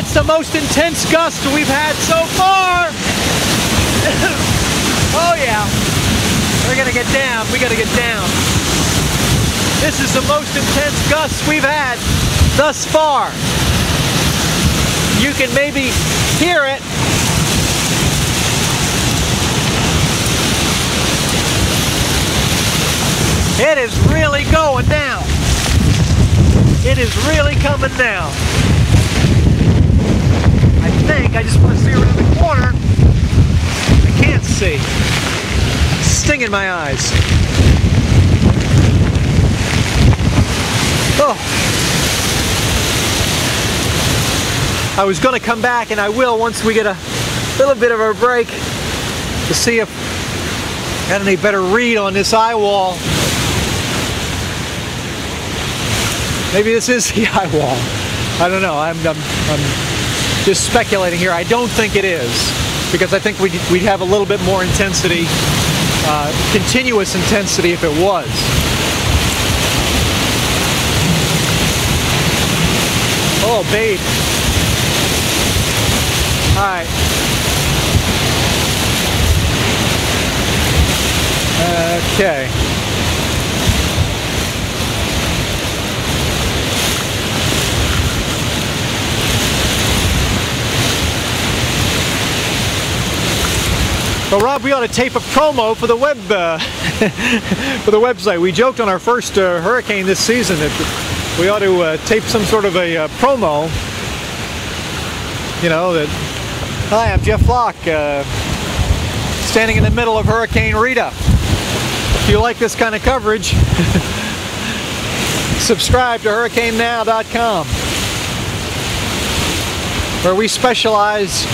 It's the most intense gust we've had so far. Oh yeah. We're gonna get down. We gotta get down. This is the most intense gust we've had thus far. You can maybe hear it. It is really going down. It is really coming down. I think I just want to see around the corner. I can't see. It's stinging my eyes. Oh. I was going to come back, and I will once we get a little bit of a break to see if I got any better read on this eye wall. Maybe this is the eye wall. I don't know. I'm just speculating here. I don't think it is, because I think we'd have a little bit more intensity, continuous intensity if it was. Oh, babe. All right. Okay. Well, Rob, we ought to tape a promo for the web for the website. We joked on our first hurricane this season that we ought to tape some sort of a promo. You know, that, hi, I'm Jeff Locke, standing in the middle of Hurricane Rita. If you like this kind of coverage, subscribe to HurricaneNow.com, where we specialize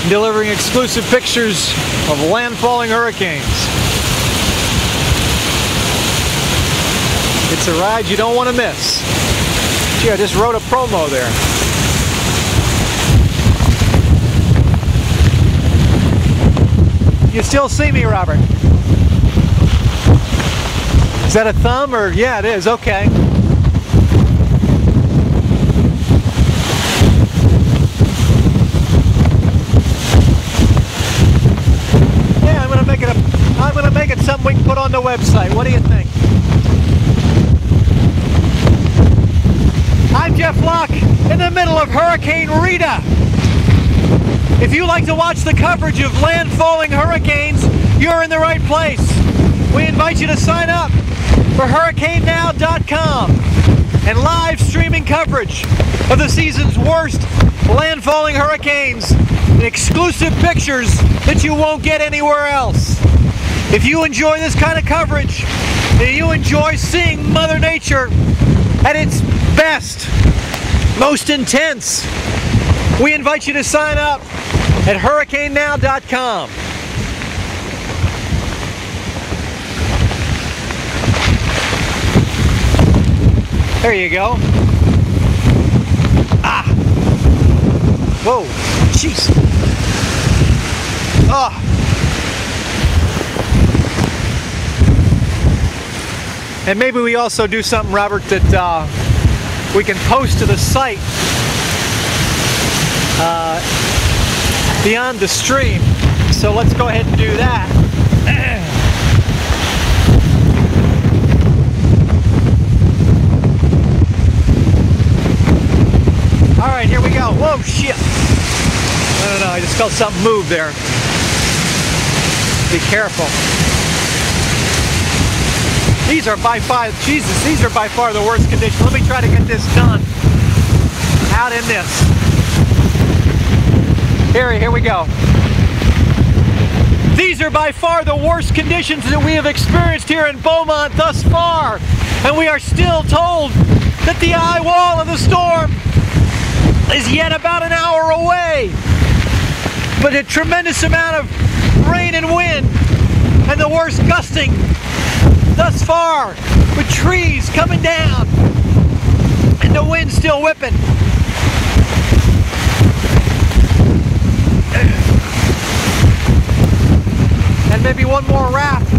in delivering exclusive pictures of landfalling hurricanes. It's a ride you don't want to miss. Gee, I just wrote a promo there. You still see me, Robert? Is that a thumb or? Yeah, it is. Okay. Yeah, I'm gonna make it something we can put on the website. What do you think? I'm Jeff Locke in the middle of Hurricane Rita. If you like to watch the coverage of landfalling hurricanes, you're in the right place. We invite you to sign up for HurricaneNow.com and live streaming coverage of the season's worst landfalling hurricanes and exclusive pictures that you won't get anywhere else. If you enjoy this kind of coverage and you enjoy seeing Mother Nature at its best, most intense, we invite you to sign up at HurricaneNow.com. There you go. Ah! Whoa! Jeez! Ah! And maybe we also do something, Robert, that we can post to the site beyond the stream. So let's go ahead and do that. All right, here we go. Whoa, shit. I don't know, I just felt something move there. Be careful. These are by far, Jesus, these are by far the worst conditions. Let me try to get this done. Out in this. Here we go. These are by far the worst conditions that we have experienced here in Beaumont thus far. And we are still told that the eye wall of the storm is yet about an hour away. But a tremendous amount of rain and wind and the worst gusting thus far, with trees coming down and the wind still whipping. And maybe one more raft.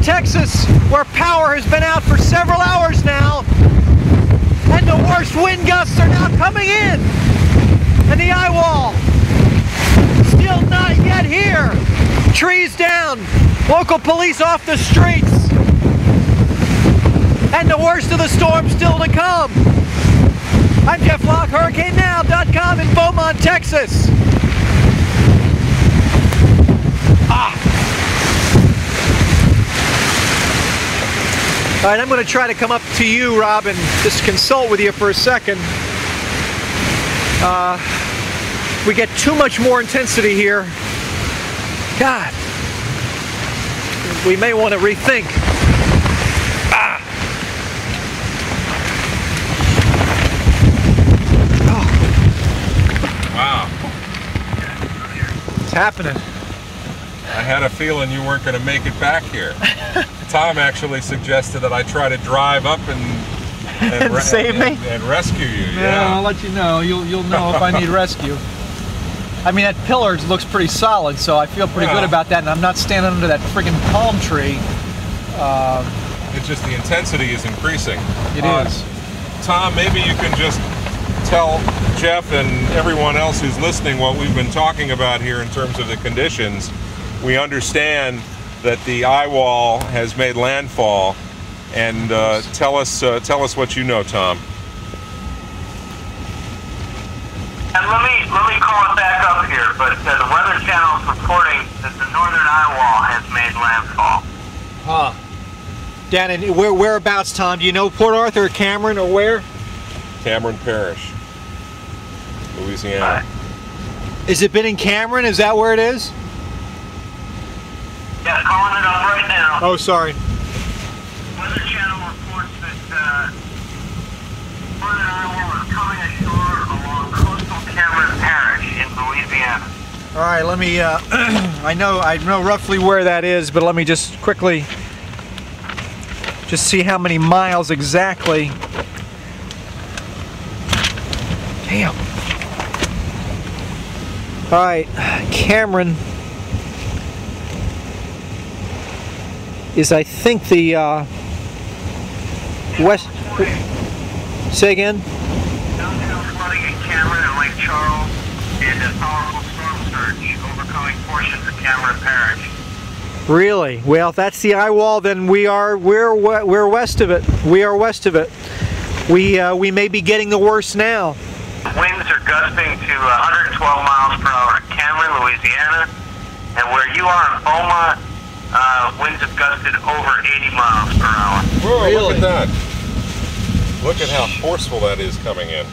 Texas, where power has been out for several hours now, and the worst wind gusts are now coming in, and the eye wall still not yet here. Trees down, local police off the streets, and the worst of the storm still to come. I'm Jeff Locke, HurricaneNow.com in Beaumont, Texas. All right, I'm going to try to come up to you, Rob, and just consult with you for a second. We get too much more intensity here. God, we may want to rethink. Wow. It's happening. I had a feeling you weren't going to make it back here. Tom actually suggested that I try to drive up and save me? And rescue you. No, Yeah. I'll let you know. You'll know if I need rescue. I mean, that pillar looks pretty solid, so I feel pretty good about that, and I'm not standing under that friggin' palm tree. It's just the intensity is increasing. It is. Tom, maybe you can just tell Jeff and everyone else who's listening what we've been talking about here in terms of the conditions. We understand that the eye wall has made landfall, and tell us what you know, Tom. And let me call it back up here, but the Weather Channel is reporting that the northern eye wall has made landfall. Huh. Down in whereabouts, Tom? Do you know Port Arthur or Cameron or where? Cameron Parish, Louisiana. Is it been in Cameron? Is that where it is? Yeah, calling it up right now. Oh, sorry. Weather Channel reports that northern eye wall is coming ashore along coastal Cameron Parish in Louisiana. All right, let me. I know roughly where that is, but let me just quickly see how many miles exactly. Damn. All right, Cameron is, I think, the west. Say again. Downhill flooding in Cameron and Lake Charles, and a powerful storm surge overcoming portions of Cameron Parish. Really? Well, if that's the eye wall, then we're west of it. We are west of it. We may be getting the worst now. Winds are gusting to 112 miles per hour in Cameron, Louisiana, and where you are in Beaumont, winds have gusted over 80 miles per hour. Whoa, Really? look at that. Look at how forceful that is coming in.